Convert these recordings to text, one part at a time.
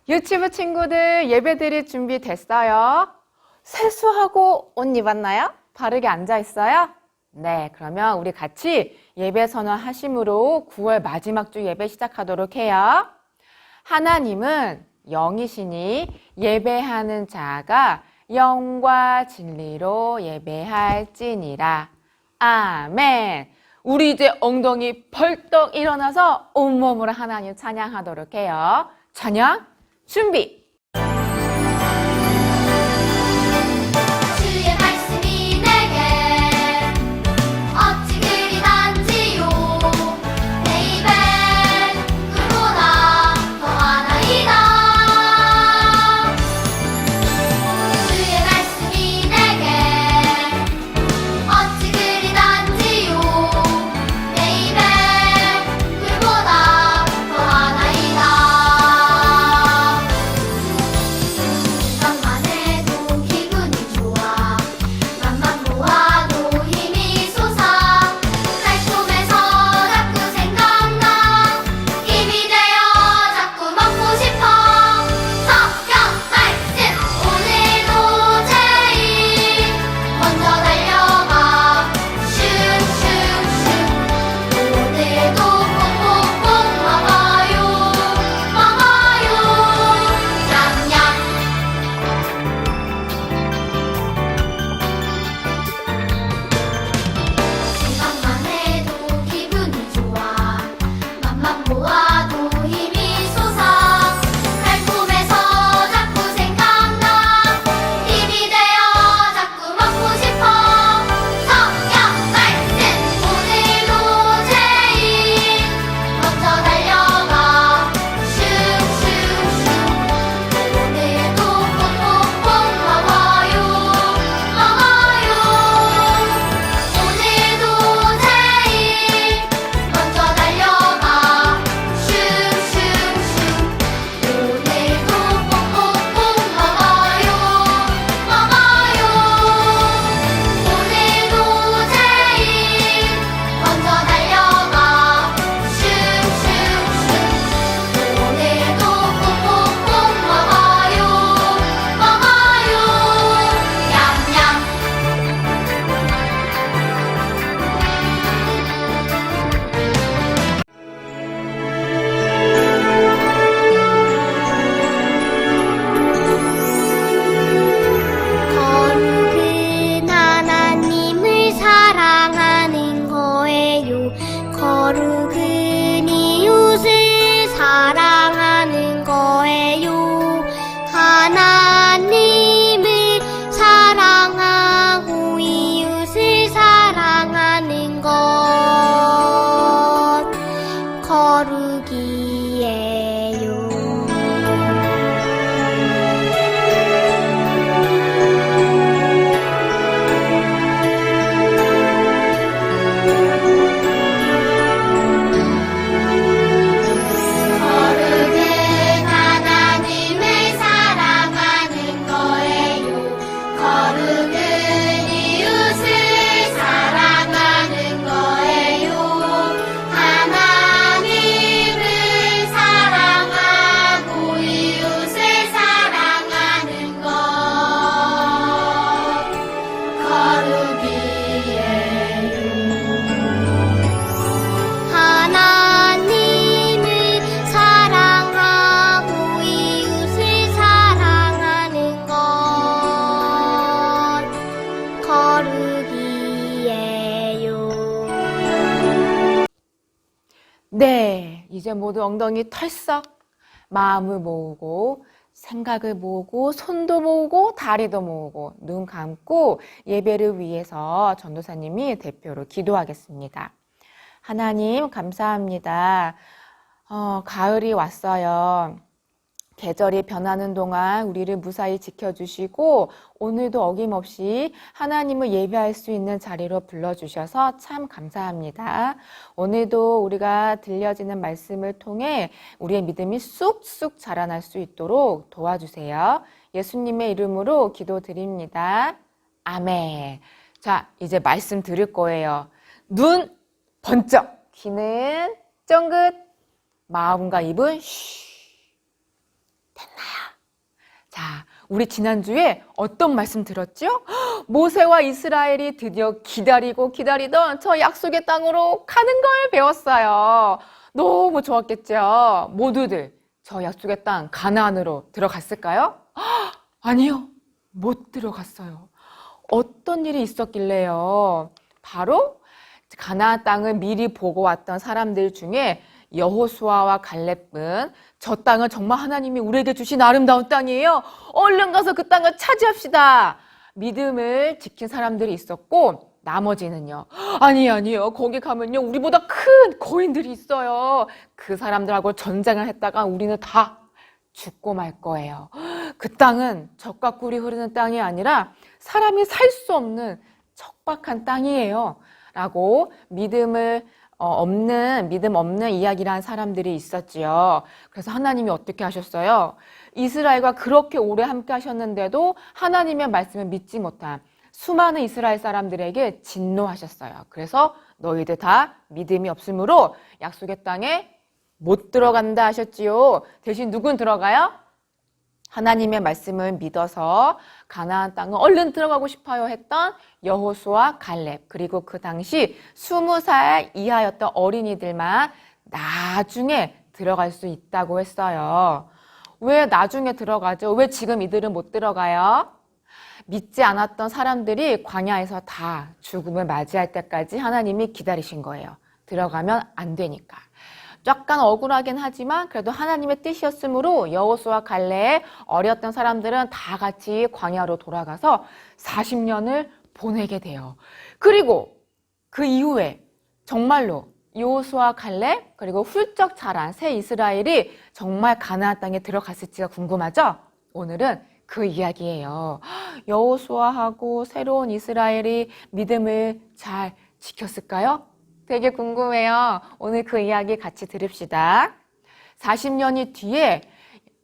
유치부 친구들 예배 드릴 준비 됐어요? 세수하고 옷 입었나요? 바르게 앉아 있어요? 네, 그러면 우리 같이 예배 선언하심으로 9월 마지막 주 예배 시작하도록 해요. 하나님은 영이시니 예배하는 자가 영과 진리로 예배할지니라. 아멘. 우리 이제 엉덩이 벌떡 일어나서 온몸으로 하나님 찬양하도록 해요. 찬양 준비. 주의 말씀이 내게 어찌 그리 단지요 내 입에 꿀보다 더하나이다. 주의 말씀이 내게 어찌 그리 단지요 내 입에 꿀보다 더하나이다. 생각만 해도 기분이 좋아 맘만 모아도 힘이 솟아 달콤해서 자꾸 생각나 입이 되어 자꾸 먹고 싶어 성경 말씀 오늘도 제일 먼저 달려가 슝슝슝 오늘도 꼭꼭꼭 먹어요 냠냠. 생각만 해도 기분이 좋아 맘만 모아도 힘이 솟아 달콤해서 자꾸 생각나 힘이 되어 자꾸 먹고 싶어 성경 말씀 오늘도 제일 먼저 달려가 슝슝슝 오늘도 꼭꼭꼭 먹어요 오늘도 제일 먼저 달려가 슝슝슝 오늘도 꼭꼭꼭 먹어요 오늘도 제일 먼저 달려가 슝슝슝 오늘도 꼭꼭꼭 먹어요 냠냠. 거룩은 하나님을 사랑하는 거예요. 거룩은 이웃을 사랑하는 거예요. 하나님을 사랑하고 이웃을 사랑하는 것 거룩이에요. 거룩은 하나님을 사랑하는 거예요. 거룩은 이웃을 사랑하는 거예요. 하나님을 사랑하고 이웃을 사랑하는 것 거룩이에요. 하나님을 사랑하고 이웃을 사랑하는 것 거룩이에요. 네, 이제 모두 엉덩이 털썩 마음을 모으고 생각을 모으고 손도 모으고 다리도 모으고 눈 감고 예배를 위해서 전도사님이 대표로 기도하겠습니다. 하나님 감사합니다. 가을이 왔어요. 계절이 변하는 동안 우리를 무사히 지켜주시고 오늘도 어김없이 하나님을 예배할 수 있는 자리로 불러주셔서 참 감사합니다. 오늘도 우리가 들려지는 말씀을 통해 우리의 믿음이 쑥쑥 자라날 수 있도록 도와주세요. 예수님의 이름으로 기도드립니다. 아멘. 자, 이제 말씀 드릴 거예요. 눈 번쩍, 귀는 쫑긋, 마음과 입은 쉬. 됐나? 우리 지난주에 어떤 말씀 들었죠? 모세와 이스라엘이 드디어 기다리고 기다리던 저 약속의 땅으로 가는 걸 배웠어요. 너무 좋았겠죠? 모두들 저 약속의 땅 가나안으로 들어갔을까요? 아니요, 못 들어갔어요. 어떤 일이 있었길래요? 바로 가나안 땅을 미리 보고 왔던 사람들 중에 여호수아와 갈렙은 저 땅은 정말 하나님이 우리에게 주신 아름다운 땅이에요. 얼른 가서 그 땅을 차지합시다. 믿음을 지킨 사람들이 있었고 나머지는요. 아니요. 거기 가면요. 우리보다 큰 거인들이 있어요. 그 사람들하고 전쟁을 했다가 우리는 다 죽고 말 거예요. 그 땅은 젖과 꿀이 흐르는 땅이 아니라 사람이 살 수 없는 척박한 땅이에요. 라고 믿음 없는 이야기를 한 사람들이 있었지요. 그래서 하나님이 어떻게 하셨어요? 이스라엘과 그렇게 오래 함께 하셨는데도 하나님의 말씀을 믿지 못한 수많은 이스라엘 사람들에게 진노하셨어요. 그래서 너희들 다 믿음이 없으므로 약속의 땅에 못 들어간다 하셨지요. 대신 누군 들어가요? 하나님의 말씀을 믿어서 가나안 땅을 얼른 들어가고 싶어요 했던 여호수아, 갈렙, 그리고 그 당시 20살 이하였던 어린이들만 나중에 들어갈 수 있다고 했어요. 왜 나중에 들어가죠? 왜 지금 이들은 못 들어가요? 믿지 않았던 사람들이 광야에서 다 죽음을 맞이할 때까지 하나님이 기다리신 거예요. 들어가면 안 되니까. 약간 억울하긴 하지만 그래도 하나님의 뜻이었으므로 여호수아, 갈렙, 어렸던 사람들은 다 같이 광야로 돌아가서 40년을 보내게 돼요. 그리고 그 이후에 정말로 여호수아, 갈렙, 그리고 훌쩍 자란 새 이스라엘이 정말 가나안 땅에 들어갔을지가 궁금하죠? 오늘은 그 이야기예요. 여호수아하고 새로운 이스라엘이 믿음을 잘 지켰을까요? 되게 궁금해요. 오늘 그 이야기 같이 들읍시다. 40년이 뒤에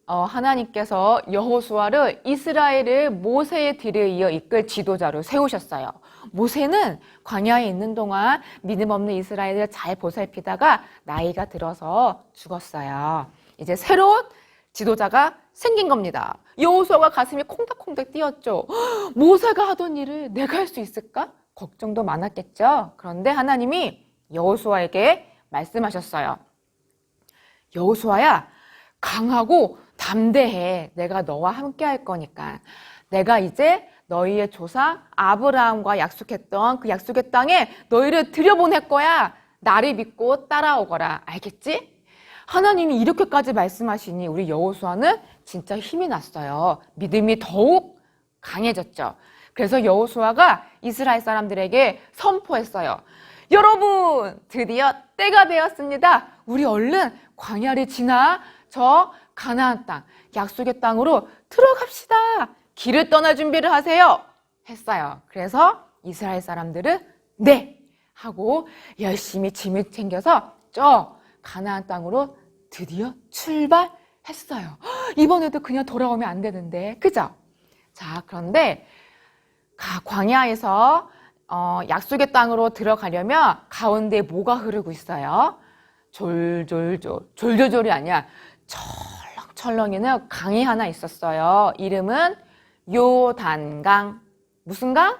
하나님께서 여호수아를 이스라엘을 모세의 뒤를 이어 이끌 지도자로 세우셨어요. 모세는 광야에 있는 동안 믿음 없는 이스라엘을 잘 보살피다가 나이가 들어서 죽었어요. 이제 새로운 지도자가 생긴 겁니다. 여호수아가 가슴이 콩닥콩닥 뛰었죠. 모세가 하던 일을 내가 할 수 있을까? 걱정도 많았겠죠. 그런데 하나님이 여호수아에게 말씀하셨어요. 여호수아야, 강하고 담대해. 내가 너와 함께 할 거니까. 내가 이제 너희의 조상 아브라함과 약속했던 그 약속의 땅에 너희를 들여보낼 거야. 나를 믿고 따라오거라. 알겠지? 하나님이 이렇게까지 말씀하시니 우리 여호수아는 진짜 힘이 났어요. 믿음이 더욱 강해졌죠. 그래서 여호수아가 이스라엘 사람들에게 선포했어요. 여러분, 드디어 때가 되었습니다. 우리 얼른 광야를 지나 저 가나안 땅, 약속의 땅으로 들어갑시다. 길을 떠날 준비를 하세요. 했어요. 그래서 이스라엘 사람들은 네! 하고 열심히 짐을 챙겨서 저 가나안 땅으로 드디어 출발했어요. 이번에도 그냥 돌아오면 안 되는데, 그죠? 자, 그런데 광야에서 약속의 땅으로 들어가려면 가운데 뭐가 흐르고 있어요? 졸졸졸이 아니야. 철렁철렁이는 강이 하나 있었어요. 이름은 요단강. 무슨 강?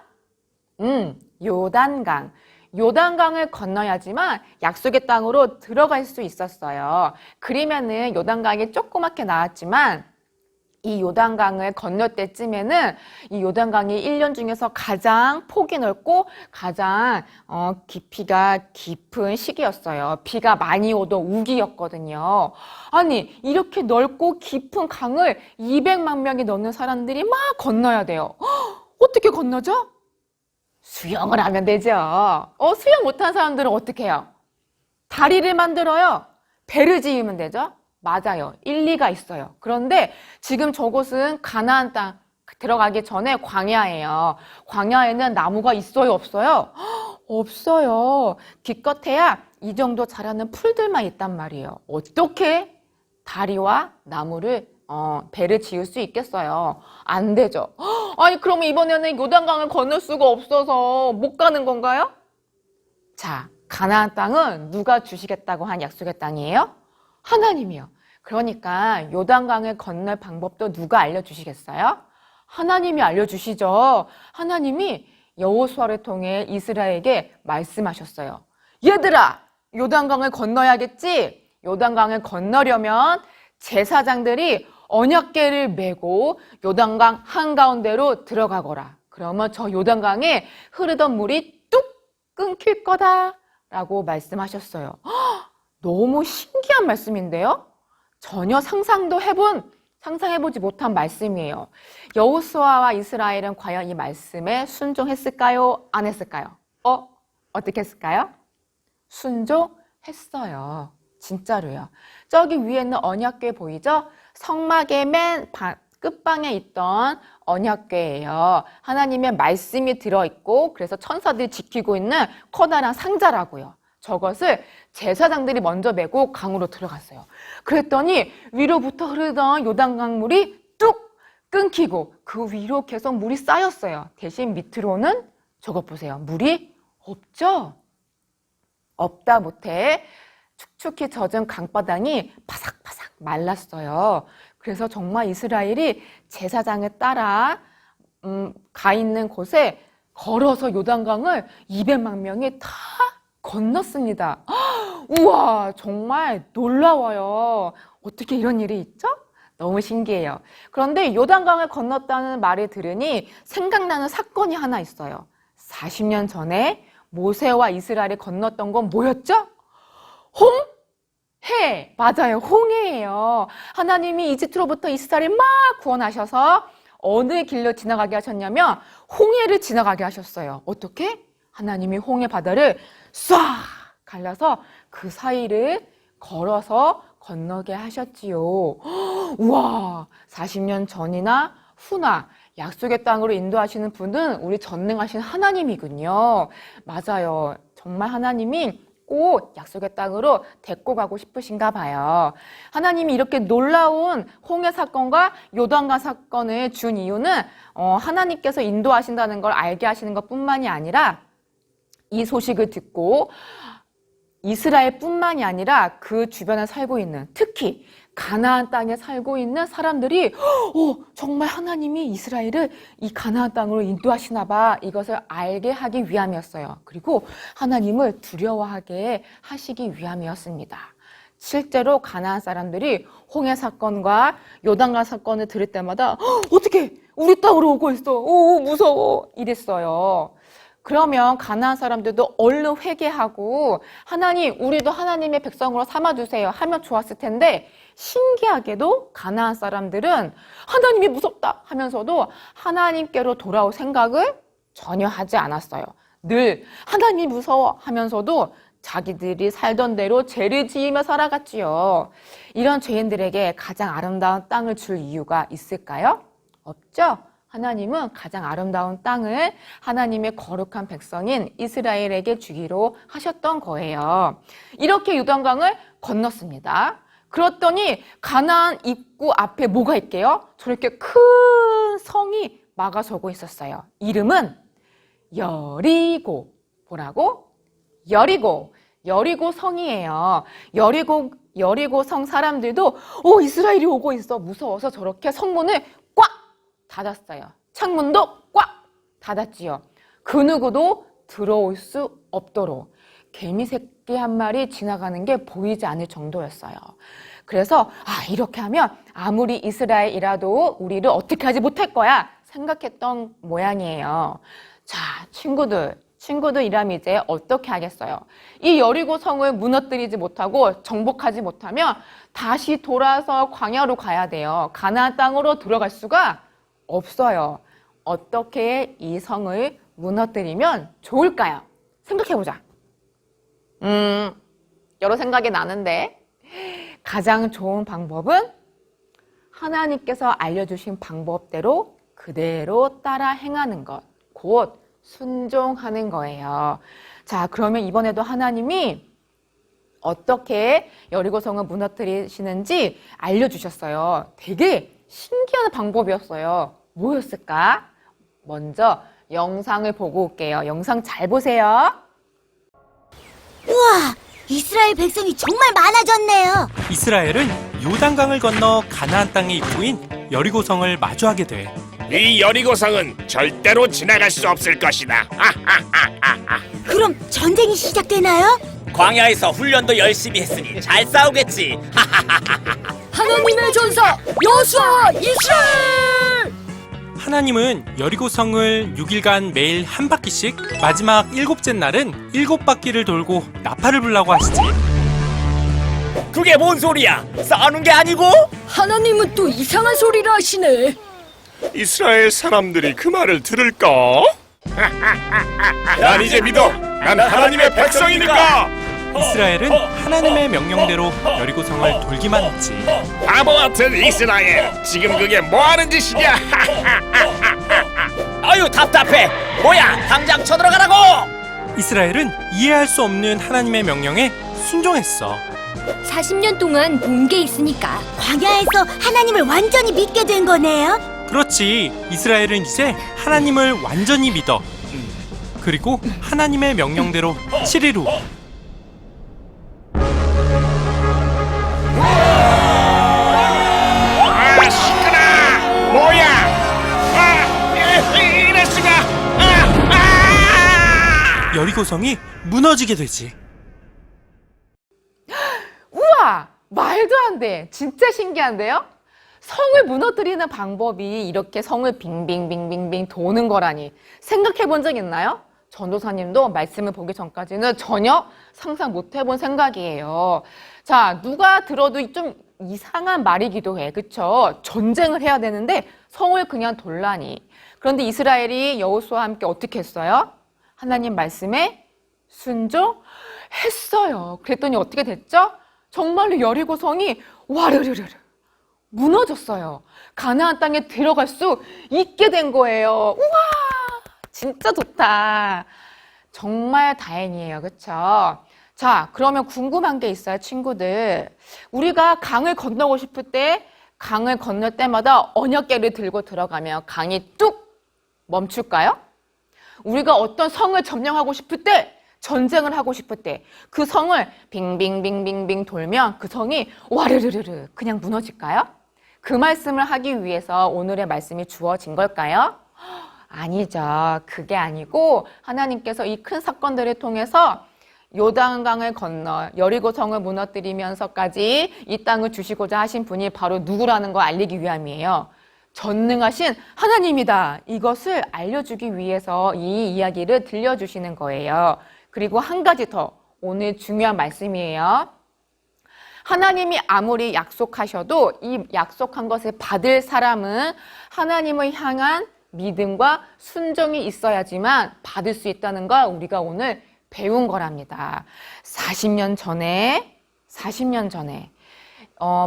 요단강. 요단강을 건너야지만 약속의 땅으로 들어갈 수 있었어요. 그러면은 요단강이 조그맣게 나왔지만 이 요단강을 건널 때쯤에는 이 요단강이 1년 중에서 가장 폭이 넓고 가장 깊이가 깊은 시기였어요. 비가 많이 오던 우기였거든요. 아니, 이렇게 넓고 깊은 강을 200만 명이 넘는 사람들이 막 건너야 돼요. 어떻게 건너죠? 수영을 하면 되죠. 수영 못한 사람들은 어떻게 해요? 다리를 만들어요. 배를 지으면 되죠. 맞아요. 일리가 있어요. 그런데 지금 저곳은 가나안 땅 들어가기 전에 광야예요. 광야에는 나무가 있어요, 없어요? 없어요. 기껏해야 이 정도 자라는 풀들만 있단 말이에요. 어떻게 다리와 나무를 배를 지을 수 있겠어요? 안 되죠. 아니, 그러면 이번에는 요단강을 건널 수가 없어서 못 가는 건가요? 자, 가나안 땅은 누가 주시겠다고 한 약속의 땅이에요? 하나님이요. 그러니까 요단강을 건널 방법도 누가 알려주시겠어요? 하나님이 알려주시죠. 하나님이 여호수아를 통해 이스라엘에게 말씀하셨어요. 얘들아, 요단강을 건너야겠지? 요단강을 건너려면 제사장들이 언약궤를 메고 요단강 한가운데로 들어가거라. 그러면 저 요단강에 흐르던 물이 뚝 끊길 거다라고 말씀하셨어요. 너무 신기한 말씀인데요? 전혀 상상해보지 못한 말씀이에요. 여호수아와 이스라엘은 과연 이 말씀에 순종했을까요? 안 했을까요? 어떻게 했을까요? 순종했어요. 진짜로요. 저기 위에 있는 언약궤 보이죠? 성막의 맨 끝방에 있던 언약궤예요. 하나님의 말씀이 들어있고 그래서 천사들이 지키고 있는 커다란 상자라고요. 저것을 제사장들이 먼저 메고 강으로 들어갔어요. 그랬더니 위로부터 흐르던 요단강물이 뚝 끊기고 그 위로 계속 물이 쌓였어요. 대신 밑으로는 저것 보세요. 물이 없죠? 없다 못해 축축히 젖은 강바닥이 바삭바삭 말랐어요. 그래서 정말 이스라엘이 제사장을 따라 가 있는 곳에 걸어서 요단강을 200만 명이 다 건넜습니다. 우와, 정말 놀라워요. 어떻게 이런 일이 있죠? 너무 신기해요. 그런데 요단강을 건넜다는 말을 들으니 생각나는 사건이 하나 있어요. 40년 전에 모세와 이스라엘이 건넜던 건 뭐였죠? 홍해! 맞아요. 홍해예요. 하나님이 이집트로부터 이스라엘을 막 구원하셔서 어느 길로 지나가게 하셨냐면 홍해를 지나가게 하셨어요. 어떻게? 하나님이 홍해 바다를 쏴! 갈라서 그 사이를 걸어서 건너게 하셨지요. 우와! 40년 전이나 후나 약속의 땅으로 인도하시는 분은 우리 전능하신 하나님이군요. 맞아요. 정말 하나님이 꼭 약속의 땅으로 데리고 가고 싶으신가 봐요. 하나님이 이렇게 놀라운 홍해 사건과 요단강 사건을 준 이유는 하나님께서 인도하신다는 걸 알게 하시는 것뿐만이 아니라 이 소식을 듣고 이스라엘뿐만이 아니라 그 주변에 살고 있는, 특히 가나안 땅에 살고 있는 사람들이 정말 하나님이 이스라엘을 이 가나안 땅으로 인도하시나 봐, 이것을 알게 하기 위함이었어요. 그리고 하나님을 두려워하게 하시기 위함이었습니다. 실제로 가나안 사람들이 홍해 사건과 요단강 사건을 들을 때마다 어떻게 우리 땅으로 오고 있어, 무서워, 이랬어요. 그러면 가나안 사람들도 얼른 회개하고 하나님, 우리도 하나님의 백성으로 삼아주세요 하면 좋았을 텐데, 신기하게도 가나안 사람들은 하나님이 무섭다 하면서도 하나님께로 돌아올 생각을 전혀 하지 않았어요. 늘 하나님이 무서워 하면서도 자기들이 살던 대로 죄를 지으며 살아갔지요. 이런 죄인들에게 가장 아름다운 땅을 줄 이유가 있을까요? 없죠? 하나님은 가장 아름다운 땅을 하나님의 거룩한 백성인 이스라엘에게 주기로 하셨던 거예요. 이렇게 요단강을 건넜습니다. 그랬더니 가나안 입구 앞에 뭐가 있게요? 저렇게 큰 성이 막아서고 있었어요. 이름은 여리고. 뭐라고? 여리고. 여리고 성이에요. 여리고 성 사람들도 이스라엘이 오고 있어, 무서워서 저렇게 성문을 꽉 닫았어요. 창문도 꽉 닫았지요. 그 누구도 들어올 수 없도록. 개미 새끼 한 마리 지나가는 게 보이지 않을 정도였어요. 그래서 이렇게 하면 아무리 이스라엘이라도 우리를 어떻게 하지 못할 거야 생각했던 모양이에요. 자, 친구들이라면 이제 어떻게 하겠어요? 이 여리고 성을 무너뜨리지 못하고 정복하지 못하면 다시 돌아서 광야로 가야 돼요. 가나안 땅으로 들어갈 수가 없어요. 어떻게 이 성을 무너뜨리면 좋을까요? 생각해보자. 여러 생각이 나는데 가장 좋은 방법은 하나님께서 알려주신 방법대로 그대로 따라 행하는 것, 곧 순종하는 거예요. 자, 그러면 이번에도 하나님이 어떻게 여리고성을 무너뜨리시는지 알려주셨어요. 되게 신기한 방법이었어요. 뭐였을까? 먼저 영상을 보고 올게요. 영상 잘 보세요. 우와, 이스라엘 백성이 정말 많아졌네요. 이스라엘은 요단강을 건너 가나안 땅의 입구인 여리고성을 마주하게 돼 이 여리고성은 절대로 지나갈 수 없을 것이다. 그럼 전쟁이 시작되나요? 광야에서 훈련도 열심히 했으니 잘 싸우겠지. 하나님의 전사 여호수아와 이스라엘! 하나님은 여리고성을 6일간 매일 한 바퀴씩, 마지막 7째 날은 7바퀴를 돌고 나팔을 불라고 하시지. 그게 뭔 소리야? 싸우는 게 아니고? 하나님은 또 이상한 소리를 하시네. 이스라엘 사람들이 그 말을 들을까? 난 이제 믿어. 난 하나님의 백성이니까. 이스라엘은 하나님의 명령대로 여리고성을 돌기만 했지. 바보 같은 이스라엘. 지금 그게 뭐 하는 짓이냐? 아유 답답해. 뭐야? 당장 쳐들어가라고. 이스라엘은 이해할 수 없는 하나님의 명령에 순종했어. 40년 동안 본 게 있으니까. 광야에서 하나님을 완전히 믿게 된 거네요. 그렇지. 이스라엘은 이제 하나님을 완전히 믿어. 그리고 하나님의 명령대로 7일 후 시끄러. 뭐야? 이럴 수가. 여리고성이 무너지게 되지. 우와! 말도 안 돼. 진짜 신기한데요? 성을 무너뜨리는 방법이 이렇게 성을 빙빙빙빙빙 도는 거라니 생각해 본 적 있나요? 전도사님도 말씀을 보기 전까지는 전혀 상상 못 해본 생각이에요. 자, 누가 들어도 좀 이상한 말이기도 해. 그쵸? 전쟁을 해야 되는데 성을 그냥 돌라니. 그런데 이스라엘이 여호수아와 함께 어떻게 했어요? 하나님 말씀에 순종했어요. 그랬더니 어떻게 됐죠? 정말로 여리고성이 와르르르 무너졌어요. 가나안 땅에 들어갈 수 있게 된 거예요. 우와! 진짜 좋다. 정말 다행이에요. 그쵸? 자, 그러면 궁금한 게 있어요, 친구들. 우리가 강을 건너고 싶을 때, 강을 건널 때마다 언약궤를 들고 들어가면 강이 뚝 멈출까요? 우리가 어떤 성을 점령하고 싶을 때, 전쟁을 하고 싶을 때 그 성을 빙빙빙빙빙 돌면 그 성이 와르르르르 그냥 무너질까요? 그 말씀을 하기 위해서 오늘의 말씀이 주어진 걸까요? 아니죠. 그게 아니고 하나님께서 이 큰 사건들을 통해서 요단강을 건너 여리고성을 무너뜨리면서까지 이 땅을 주시고자 하신 분이 바로 누구라는 걸 알리기 위함이에요. 전능하신 하나님이다. 이것을 알려주기 위해서 이 이야기를 들려주시는 거예요. 그리고 한 가지 더 오늘 중요한 말씀이에요. 하나님이 아무리 약속하셔도 이 약속한 것을 받을 사람은 하나님을 향한 믿음과 순종이 있어야지만 받을 수 있다는 걸 우리가 오늘 배운 거랍니다. 40년 전에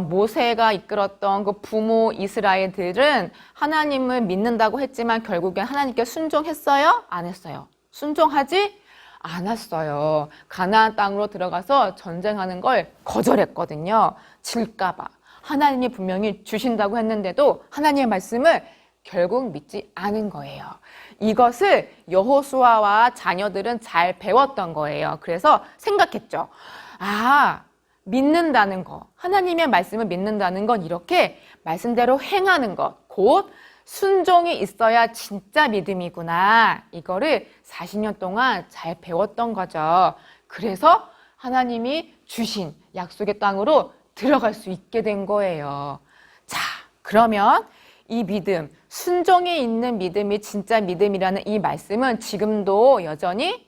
모세가 이끌었던 그 부모 이스라엘들은 하나님을 믿는다고 했지만 결국엔 하나님께 순종했어요? 안 했어요? 순종하지 않았어요. 가나안 땅으로 들어가서 전쟁하는 걸 거절했거든요. 질까봐. 하나님이 분명히 주신다고 했는데도 하나님의 말씀을 결국 믿지 않은 거예요. 이것을 여호수아와 자녀들은 잘 배웠던 거예요. 그래서 생각했죠. 아, 믿는다는 거, 하나님의 말씀을 믿는다는 건 이렇게 말씀대로 행하는 것, 곧 순종이 있어야 진짜 믿음이구나. 이거를 40년 동안 잘 배웠던 거죠. 그래서 하나님이 주신 약속의 땅으로 들어갈 수 있게 된 거예요. 자, 그러면 이 믿음, 순종이 있는 믿음이 진짜 믿음이라는 이 말씀은 지금도 여전히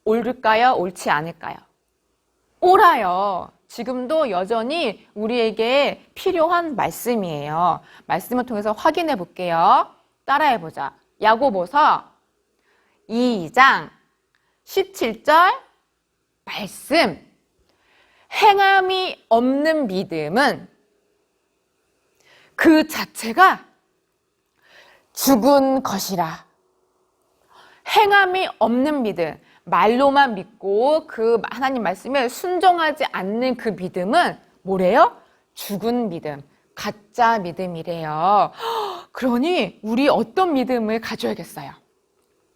옳을까요? 옳지 않을까요? 옳아요. 지금도 여전히 우리에게 필요한 말씀이에요. 말씀을 통해서 확인해 볼게요. 따라해 보자. 야고보서 2장 17절 말씀. 행함이 없는 믿음은 그 자체가 죽은 것이라. 행함이 없는 믿음. 말로만 믿고 그 하나님 말씀에 순종하지 않는 그 믿음은 뭐래요? 죽은 믿음, 가짜 믿음이래요. 그러니 우리 어떤 믿음을 가져야겠어요?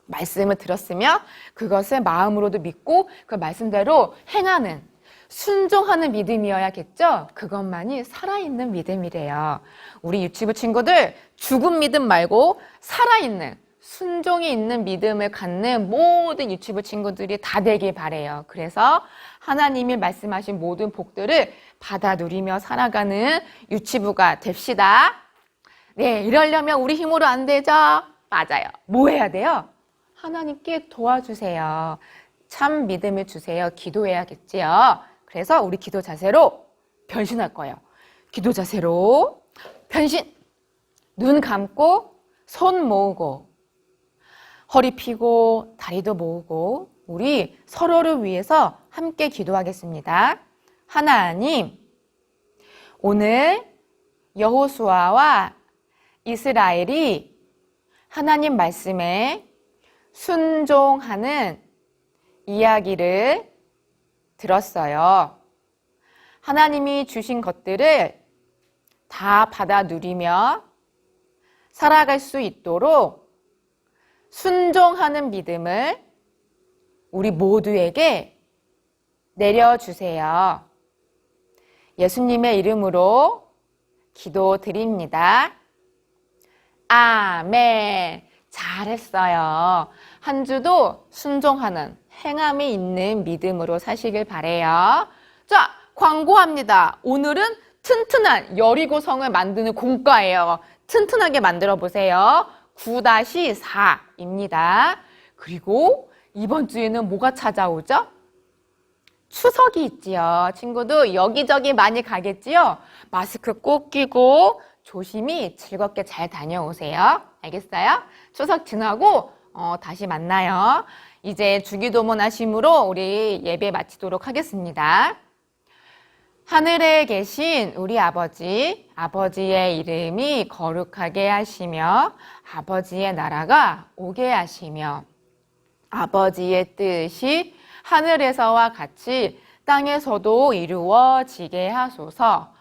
말씀을 들었으면 그것을 마음으로도 믿고 그 말씀대로 행하는, 순종하는 믿음이어야겠죠? 그것만이 살아있는 믿음이래요. 우리 유치부 친구들 죽은 믿음 말고 살아있는 순종이 있는 믿음을 갖는 모든 유치부 친구들이 다 되길 바래요. 그래서 하나님이 말씀하신 모든 복들을 받아 누리며 살아가는 유치부가 됩시다. 네, 이러려면 우리 힘으로 안 되죠? 맞아요. 뭐 해야 돼요? 하나님께 도와주세요. 참 믿음을 주세요. 기도해야겠지요. 그래서 우리 기도 자세로 변신할 거예요. 기도 자세로 변신. 눈 감고 손 모으고 허리 펴고 다리도 모으고 우리 서로를 위해서 함께 기도하겠습니다. 하나님, 오늘 여호수아와 이스라엘이 하나님 말씀에 순종하는 이야기를 들었어요. 하나님이 주신 것들을 다 받아 누리며 살아갈 수 있도록 순종하는 믿음을 우리 모두에게 내려주세요. 예수님의 이름으로 기도드립니다. 아멘. 잘했어요. 한 주도 순종하는 행함이 있는 믿음으로 사시길 바래요. 자, 광고합니다. 오늘은 튼튼한 여리고성을 만드는 공과예요. 튼튼하게 만들어 보세요. 9-4입니다. 그리고 이번 주에는 뭐가 찾아오죠? 추석이 있지요. 친구도 여기저기 많이 가겠지요? 마스크 꼭 끼고 조심히 즐겁게 잘 다녀오세요. 알겠어요? 추석 지나고 다시 만나요. 이제 주기도문 하심으로 우리 예배 마치도록 하겠습니다. 하늘에 계신 우리 아버지, 아버지의 이름이 거룩하게 하시며 아버지의 나라가 오게 하시며 아버지의 뜻이 하늘에서와 같이 땅에서도 이루어지게 하소서.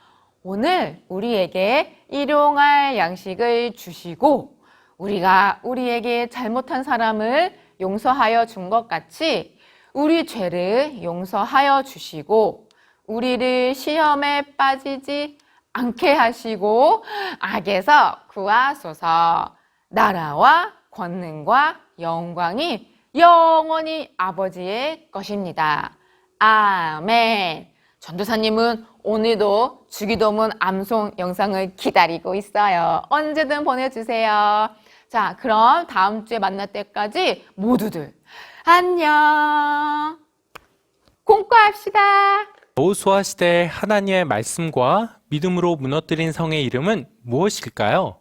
오늘 우리에게 일용할 양식을 주시고 우리가 우리에게 잘못한 사람을 용서하여 준 것 같이 우리 죄를 용서하여 주시고 우리를 시험에 빠지지 않게 하시고 악에서 구하소서. 나라와 권능과 영광이 영원히 아버지의 것입니다. 아멘. 전도사님은 오늘도 주기도문 암송 영상을 기다리고 있어요. 언제든 보내주세요. 자, 그럼 다음 주에 만날 때까지 모두들 안녕. 공과합시다. 여호수아 시대 하나님의 말씀과 믿음으로 무너뜨린 성의 이름은 무엇일까요?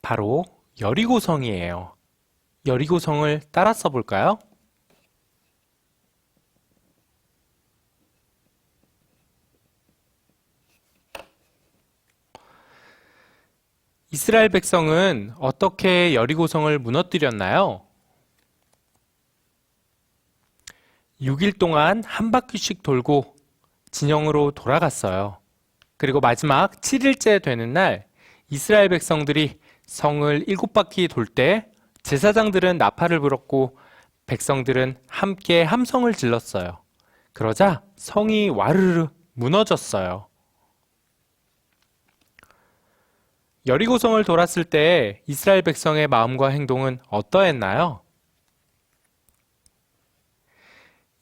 바로 여리고성이에요. 여리고성을 따라 써볼까요? 이스라엘 백성은 어떻게 여리고성을 무너뜨렸나요? 6일 동안 한 바퀴씩 돌고 진영으로 돌아갔어요. 그리고 마지막 7일째 되는 날 이스라엘 백성들이 성을 7바퀴 돌 때 제사장들은 나팔을 불었고 백성들은 함께 함성을 질렀어요. 그러자 성이 와르르 무너졌어요. 여리고성을 돌았을 때 이스라엘 백성의 마음과 행동은 어떠했나요?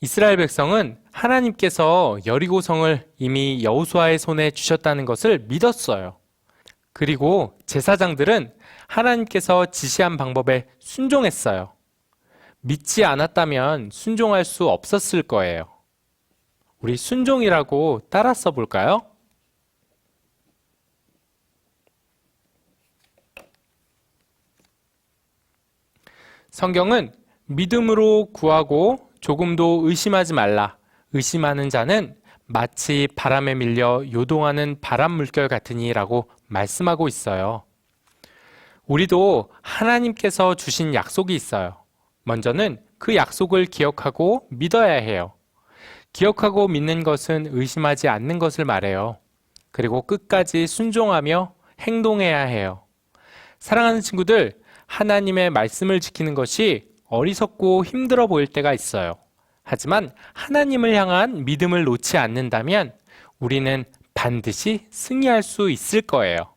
이스라엘 백성은 하나님께서 여리고성을 이미 여호수아의 손에 주셨다는 것을 믿었어요. 그리고 제사장들은 하나님께서 지시한 방법에 순종했어요. 믿지 않았다면 순종할 수 없었을 거예요. 우리 순종이라고 따라 써볼까요? 성경은 믿음으로 구하고 조금도 의심하지 말라. 의심하는 자는 마치 바람에 밀려 요동하는 바람 물결 같으니 라고 말씀하고 있어요. 우리도 하나님께서 주신 약속이 있어요. 먼저는 그 약속을 기억하고 믿어야 해요. 기억하고 믿는 것은 의심하지 않는 것을 말해요. 그리고 끝까지 순종하며 행동해야 해요. 사랑하는 친구들, 하나님의 말씀을 지키는 것이 어리석고 힘들어 보일 때가 있어요. 하지만 하나님을 향한 믿음을 놓지 않는다면 우리는 반드시 승리할 수 있을 거예요.